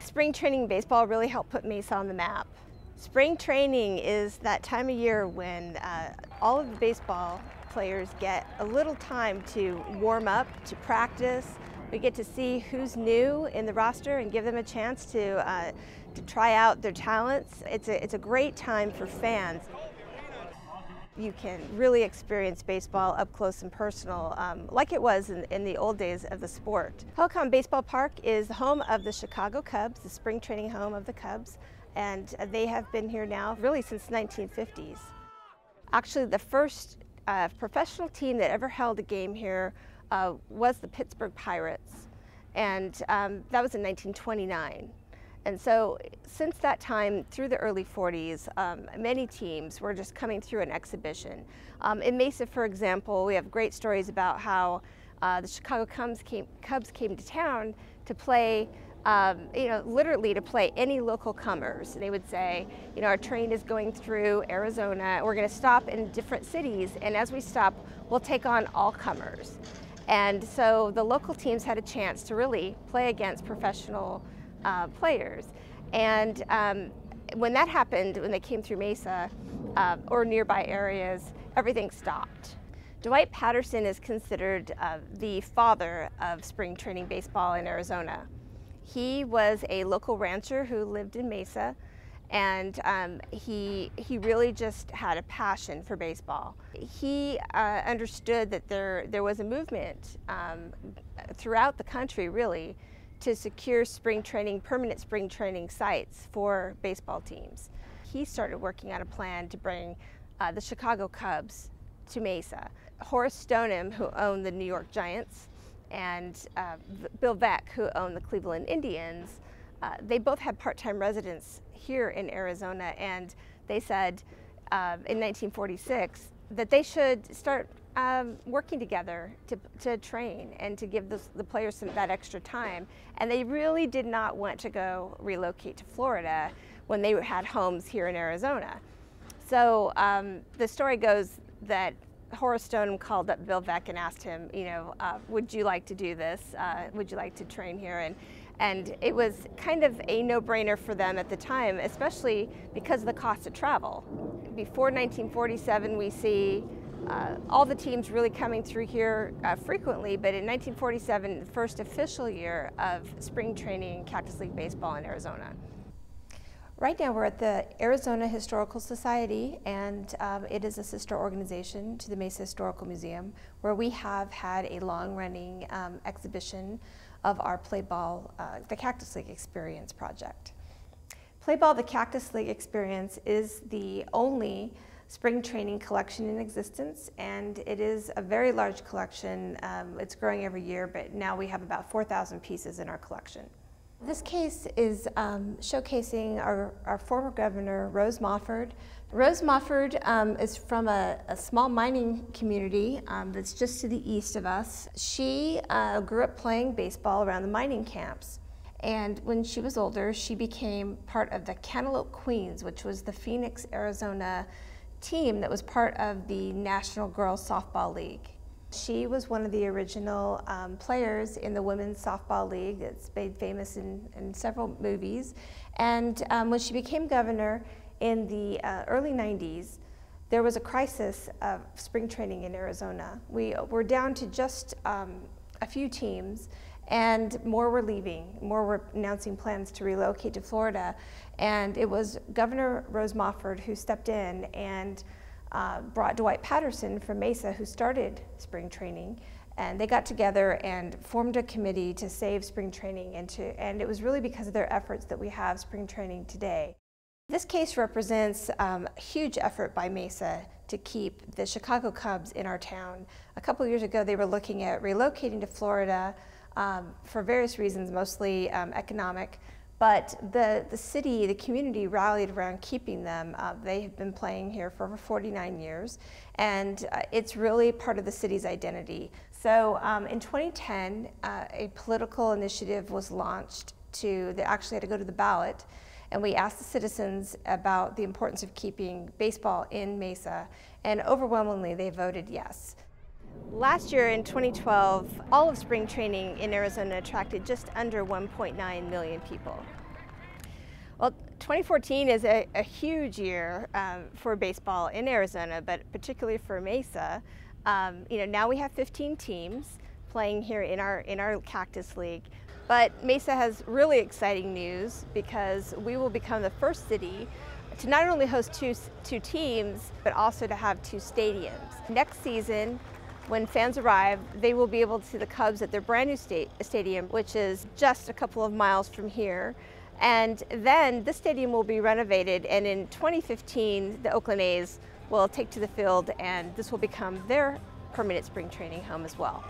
Spring training baseball really helped put Mesa on the map. Spring training is that time of year when all of the baseball players get a little time to warm up, to practice. We get to see who's new in the roster and give them a chance to try out their talents. It's a great time for fans. You can really experience baseball up close and personal, like it was in the old days of the sport. Telecom Baseball Park is the home of the Chicago Cubs, the spring training home of the Cubs, and they have been here now really since the 1950s. Actually, the first professional team that ever held a game here was the Pittsburgh Pirates, and that was in 1929. And so since that time, through the early 40s, many teams were just coming through an exhibition. In Mesa, for example, we have great stories about how the Chicago Cubs came to town to play, literally to play any local comers. They would say, our train is going through Arizona, we're going to stop in different cities, and as we stop, we'll take on all comers. And so the local teams had a chance to really play against professional players. And when that happened, when they came through Mesa or nearby areas, everything stopped. Dwight Patterson is considered the father of spring training baseball in Arizona. He was a local rancher who lived in Mesa, and he really just had a passion for baseball. He understood that there was a movement throughout the country, really, to secure permanent spring training sites for baseball teams. He started working on a plan to bring the Chicago Cubs to Mesa. Horace Stoneham, who owned the New York Giants, and Bill Veeck, who owned the Cleveland Indians, they both had part-time residents here in Arizona, and they said in 1946 that they should start working together to train and to give the players that extra time. And they really did not want to go relocate to Florida when they had homes here in Arizona. So the story goes that Horace Stoneham called up Bill Veeck and asked him, would you like to do this? Would you like to train here? And it was kind of a no-brainer for them at the time, especially because of the cost of travel. Before 1947, we see all the teams really coming through here frequently, but in 1947, the first official year of spring training Cactus League baseball in Arizona. Right now we're at the Arizona Historical Society, and it is a sister organization to the Mesa Historical Museum, where we have had a long-running exhibition of our Play Ball, the Cactus League Experience project. Play Ball, the Cactus League Experience is the only spring training collection in existence, and it is a very large collection. It's growing every year, but now we have about 4,000 pieces in our collection. This case is showcasing our former governor, Rose Mofford. Rose Mofford is from a small mining community that's just to the east of us. She grew up playing baseball around the mining camps. And when she was older, she became part of the Cantaloupe Queens, which was the Phoenix, Arizona team that was part of the National Girls Softball League. She was one of the original players in the Women's Softball League. It's made famous in several movies. And when she became governor in the early 90s, there was a crisis of spring training in Arizona. We were down to just a few teams, and more were leaving. More were announcing plans to relocate to Florida. And it was Governor Rose Mofford who stepped in and brought Dwight Patterson from Mesa, who started spring training, and they got together and formed a committee to save spring training, and it was really because of their efforts that we have spring training today. This case represents a huge effort by Mesa to keep the Chicago Cubs in our town. A couple years ago, they were looking at relocating to Florida for various reasons, mostly economic. But the city, the community rallied around keeping them. They have been playing here for over 49 years, and it's really part of the city's identity. So in 2010, a political initiative was launched they actually had to go to the ballot, and we asked the citizens about the importance of keeping baseball in Mesa, and overwhelmingly they voted yes. Last year in 2012, all of spring training in Arizona attracted just under 1.9 million people. Well, 2014 is a huge year for baseball in Arizona, but particularly for Mesa. Now we have 15 teams playing here in our Cactus League. But Mesa has really exciting news because we will become the first city to not only host two teams, but also to have two stadiums. Next season, when fans arrive, they will be able to see the Cubs at their brand new stadium, which is just a couple of miles from here. And then the stadium will be renovated, and in 2015, the Oakland A's will take to the field, and this will become their permanent spring training home as well.